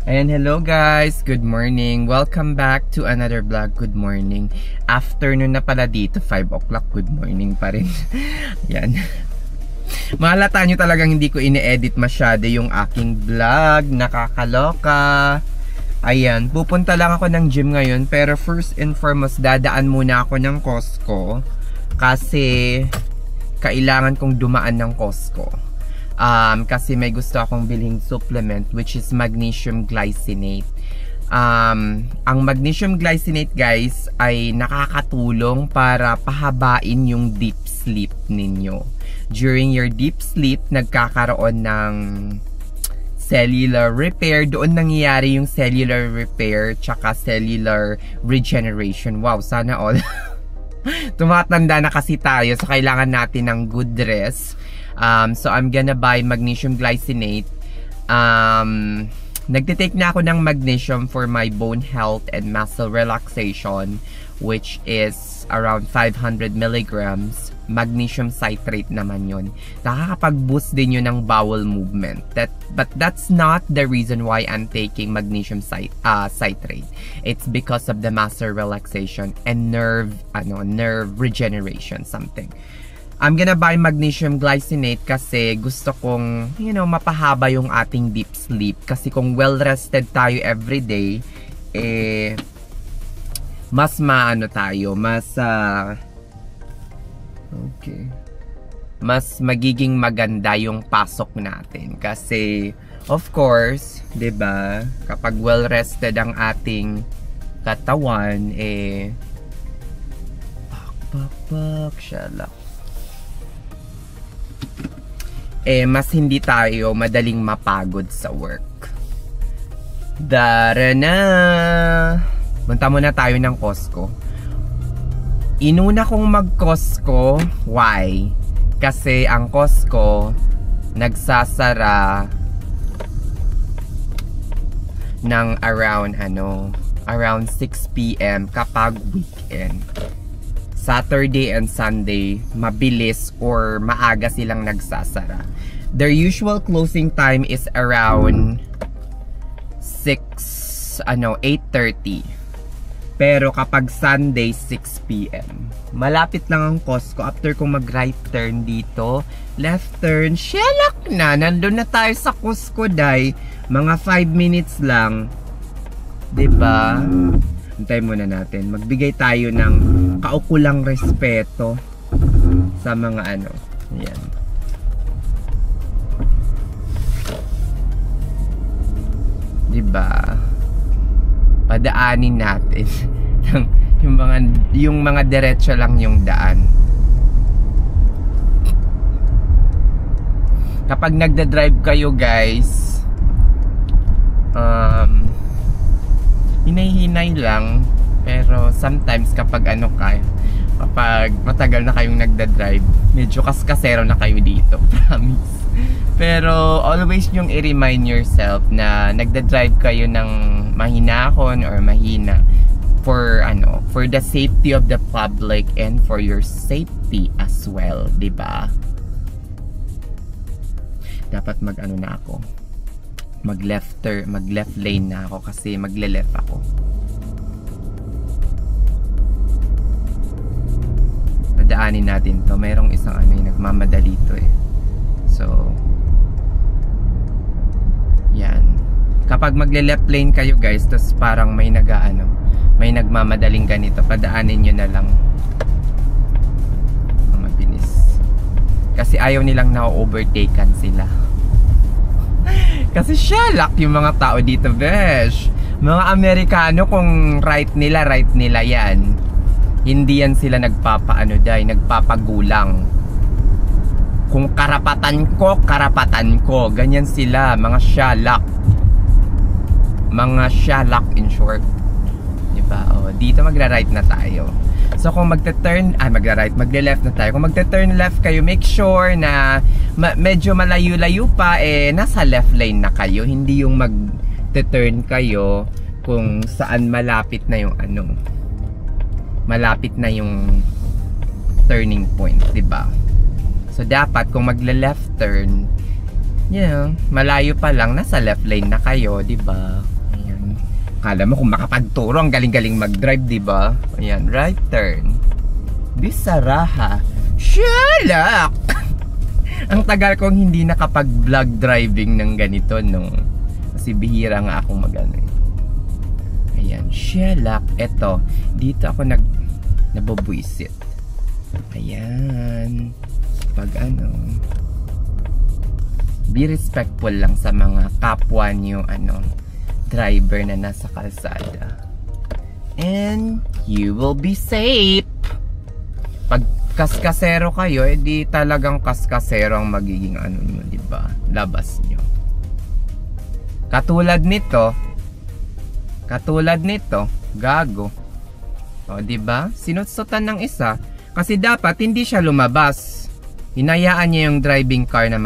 Ayan, hello guys! Good morning! Welcome back to another vlog. Good morning. Afternoon na pala dito, 5 o'clock. Good morning pa rin. Ayan. Mahalata nyo talagang hindi ko ini-edit masyado yung aking vlog. Nakakaloka. Ayan, pupunta lang ako ng gym ngayon. Pero first and foremost, dadaan muna ako ng Costco. Kasi kailangan kong dumaan ng Costco. Kasi may gusto akong bilhing supplement, which is magnesium glycinate. Ang magnesium glycinate guys ay nakakatulong para pahabain yung deep sleep ninyo. During your deep sleep, nagkakaroon ng cellular repair. Doon nangyayari yung cellular repair tsaka cellular regeneration. Wow, sana all. Tumatanda na kasi tayo, so kailangan natin ng good rest. So I'm gonna buy magnesium glycinate. Nagtitake na ako ng magnesium for my bone health and muscle relaxation, which is around 500 milligrams. Magnesium citrate naman yun. Nakakapag-boost din yun ng bowel movement. But that's not the reason why I'm taking magnesium citrate. It's because of the muscle relaxation and nerve regeneration something. I'm gonna buy magnesium glycinate kasi gusto kong, mapahaba yung ating deep sleep. Kasi kung well-rested tayo everyday, mas mas magiging maganda yung pasok natin. Kasi, of course, 'di ba, kapag well-rested ang ating katawan, mas hindi tayo madaling mapagod sa work. Dara na! Punta muna tayo ng Costco. Inuna kong mag-Costco. Why? Kasi ang Costco nagsasara ng around 6 PM kapag weekend. Saturday and Sunday, mabilis or maaga silang nagsasara. Their usual closing time is around 8:30. Pero kapag Sunday, 6 PM. Malapit lang ang Costco. After kong mag-right turn dito, left turn, shelak na. Nandun na tayo sa Costco, day. Mga 5 minutes lang. 'Di ba? Hintayin muna natin. Magbigay tayo ng kaukulang respeto sa mga Ayan. Diba? Padaanin natin. yung mga diretso lang yung daan. Kapag nagda-drive kayo guys, hinay-hinay lang, pero sometimes kapag kapag matagal na kayong nagda-drive, medyo kaskasero na kayo dito, promise. Pero always yung i-remind yourself na nagda-drive kayo ng mahinahon or mahina for the safety of the public and for your safety as well, 'di ba? Dapat mag left lane na ako kasi magle-left ako. Padaanin natin to. Mayroong isang nagmamadali to So yan. Kapag magle-left lane kayo guys, tapos parang may nagmamadaling ganito, padaanin nyo na lang. Mabilis. Kasi ayaw nilang na-overtaken sila. Kasi shalak yung mga tao dito, besh. Mga Amerikano, kung right nila yan. Hindi yan sila nagpapagulang. Kung karapatan ko. Ganyan sila, mga shalak. Mga shalak in short. Diba? Dito magra-right na tayo. So kung magle-left na tayo. Kung magte-turn left kayo, make sure na medyo malayo-layo pa, nasa left lane na kayo. Hindi yung magte-turn kayo kung saan malapit na yung turning point, 'di ba? So dapat kung magle-left turn, malayo pa lang, nasa left lane na kayo, di ba? Ayan. Kala mo kung makapagturo, ang galing-galing mag-drive, di ba? Ayan, right turn. Bisaraha. Shalak! Ang tagal kong hindi nakapag-vlog driving ng ganito, no? Kasi bihira nga akong mag-ano. Ayan, shalak. Eto, dito ako nabubwisit. Ayan. Pag ano, be respectful lang sa mga kapwa nyo, driver na nasa kalsada. And you will be safe. Pag kaskasero kayo, edi talagang kaskasero ang magiging nyo, diba? Labas nyo. Katulad nito, gago. O, diba? Sinutsutan ng isa. Kasi dapat hindi siya lumabas. Hinayaan niya yung driving car na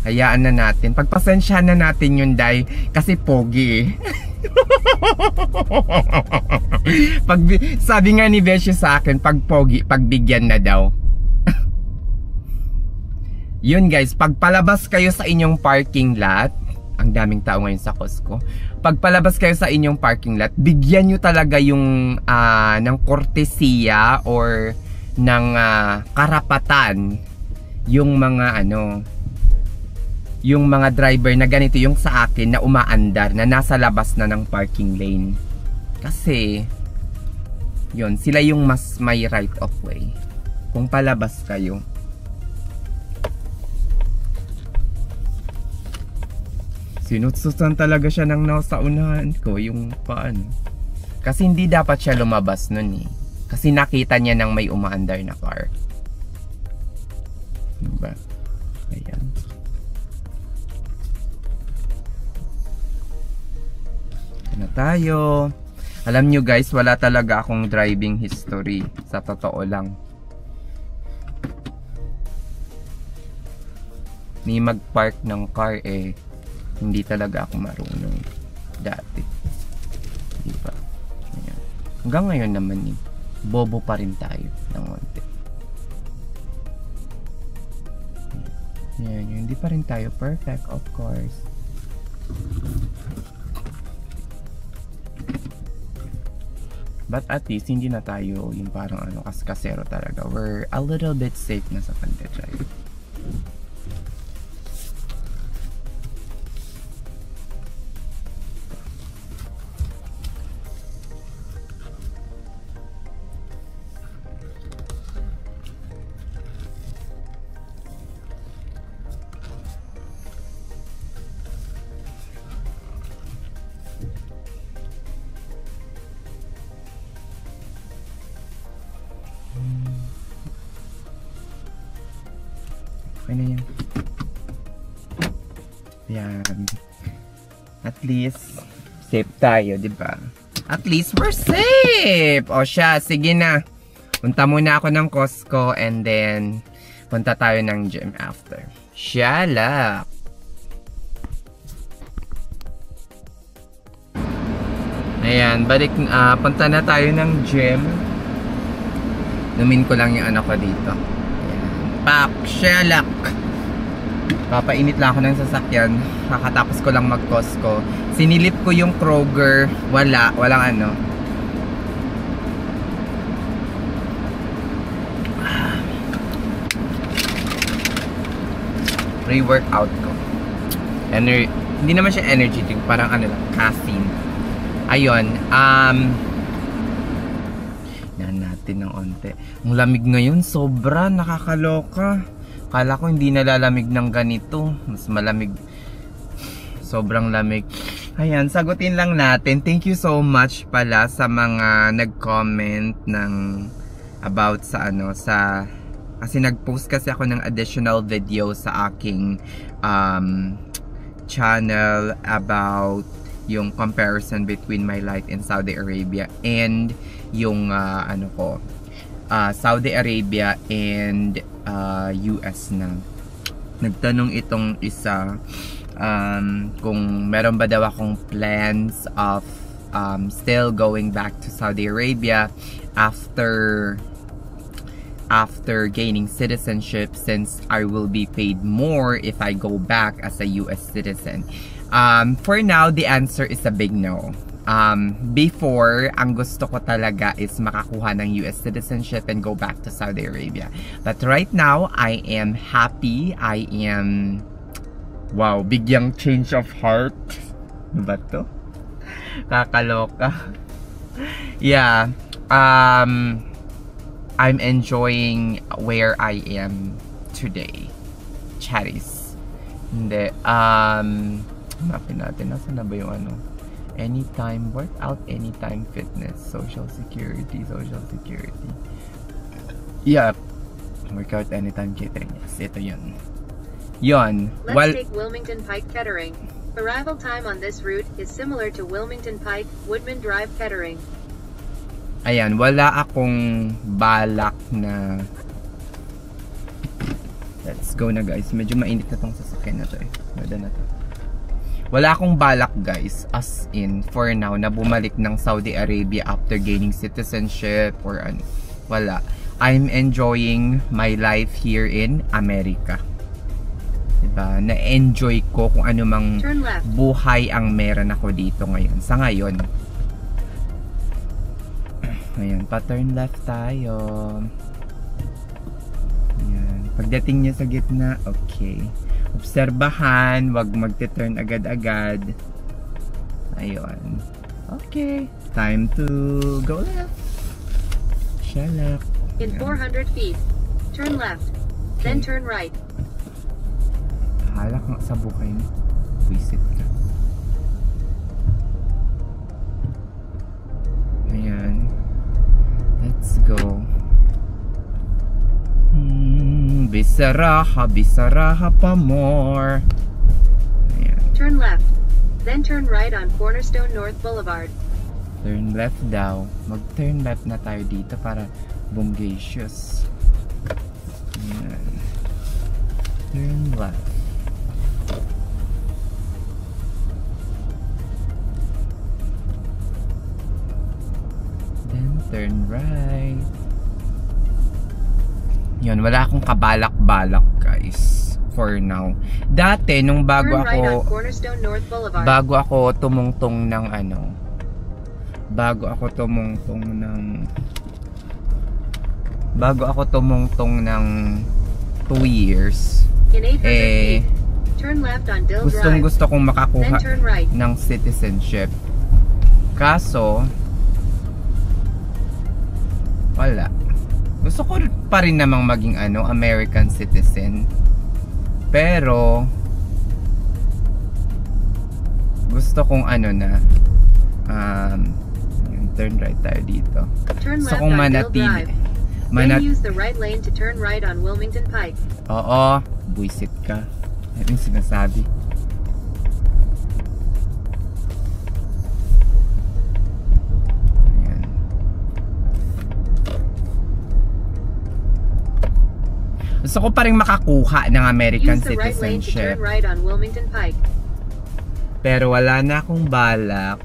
hayaan na natin. Pagpasensyahan na natin yun, Day. Kasi pogi sabi nga ni Beshi sa akin, pag pogi, pagbigyan na daw. Yun guys, pagpalabas kayo sa inyong parking lot, ang daming tao ngayon sa Costco. Pagpalabas kayo sa inyong parking lot, bigyan nyo talaga yung ng kortesiya or ng karapatan yung mga yung mga driver na ganito, yung sa akin na umaandar, na nasa labas na ng parking lane. Kasi yun, sila yung mas may right of way kung palabas kayo. Sinutsutan talaga siya ng nasa unahan ko, yung paano. Kasi hindi dapat siya lumabas nun eh. Kasi nakita niya nang may umaandar na car. Diba? Ayan. Na tayo. Alam nyo guys, wala talaga akong driving history. Sa totoo lang. Ni mag-park ng car hindi talaga ako marunong dati. Diba? Ayan. Hanggang ngayon naman bobo pa rin tayo ng konti. Ayan, hindi pa rin tayo perfect, of course. But at least, hindi na tayo yung parang kaskasero talaga. We're a little bit safe na sa pagdadrive. Okay na yan. Yan. At least, safe tayo, diba? At least, we're safe! O siya, sige na. Punta muna ako ng Costco and then, punta tayo ng gym after. Shalak! Ayan, punta na tayo ng gym. Numin ko lang yung anak ko dito. Pak, shalak. Papainit lang ako ng sasakyan. Kakatapos ko lang mag-Costco. Sinilip ko yung Kroger. Walang Pre-workout ko. Hindi naman siya energy drink. Parang caffeine. Ayun. Natin ng onte. Ang lamig ngayon, sobra, nakakaloka. Kala ko hindi nalalamig ng ganito. Mas malamig. Sobrang lamig. Ayan, sagutin lang natin. Thank you so much pala sa mga nag-comment about sa kasi nag-post kasi ako ng additional video sa aking channel about yung comparison between my life in Saudi Arabia and yung Saudi Arabia and US na. Nagtanong itong isa kung meron ba daw akong plans of still going back to Saudi Arabia after after gaining citizenship, since I will be paid more if I go back as a US citizen? For now, the answer is a big no. Before, ang gusto ko talaga is makakuha ng US citizenship and go back to Saudi Arabia. But right now, I am happy. I am, wow, bigyang change of heart. Ano ba to? Kakaloka. Yeah. I'm enjoying where I am today. Charis. Hindi. Hanapin natin. Nasaan na ba yung ano? Anytime workout, anytime fitness, social security. Yeah. Workout, anytime catering. Yes, ito yun. Yun. Let's take Wilmington Pike Kettering. Arrival time on this route is similar to Wilmington Pike, Woodman Drive Kettering. Ayan, wala akong balak na... Let's go na guys. Medyo mainit na tong sasakyan na to eh. Mada na to. Wala akong balak guys, as in, for now, na bumalik ng Saudi Arabia after gaining citizenship or ano. Wala. I'm enjoying my life here in America. Diba? Na-enjoy ko kung ano mang buhay ang meron ako dito ngayon. Sa ngayon. Ayan, pa-turn left tayo. Ayan. Pagdating niya sa gitna, okay. Obserbahan, wag magte-turn agad-agad. Ayun. Okay. Time to go left. Shalak. In 400 feet, turn left. Then turn right. Halak nga sa bukay mo. Visit ka. Ayan. Let's go. Bisaraha pa more. Ayan. Turn left. Then turn right on Cornerstone North Boulevard. Turn left daw. Mag-turn left na tayo dito para bombacious. Ayan. Turn left. Then turn right. Yun, wala akong kabalak-balak guys for now. Dati nung bago ako tumungtong ng ano, bago ako tumungtong ng 2 years, gusto kong makakuha ng citizenship. Kaso wala. Gusto ko pa rin namang maging ano, American citizen. Pero gusto kong ano na turn right tayo dito. Gusto kong manatili. Then use the right lane to turn right on Wilmington Pike. Oo, buisit ka. Ano yung sinasabi? Gusto ko pa rin makakuha ng American citizenship. Right on Wilmington Pike. Pero wala na akong balak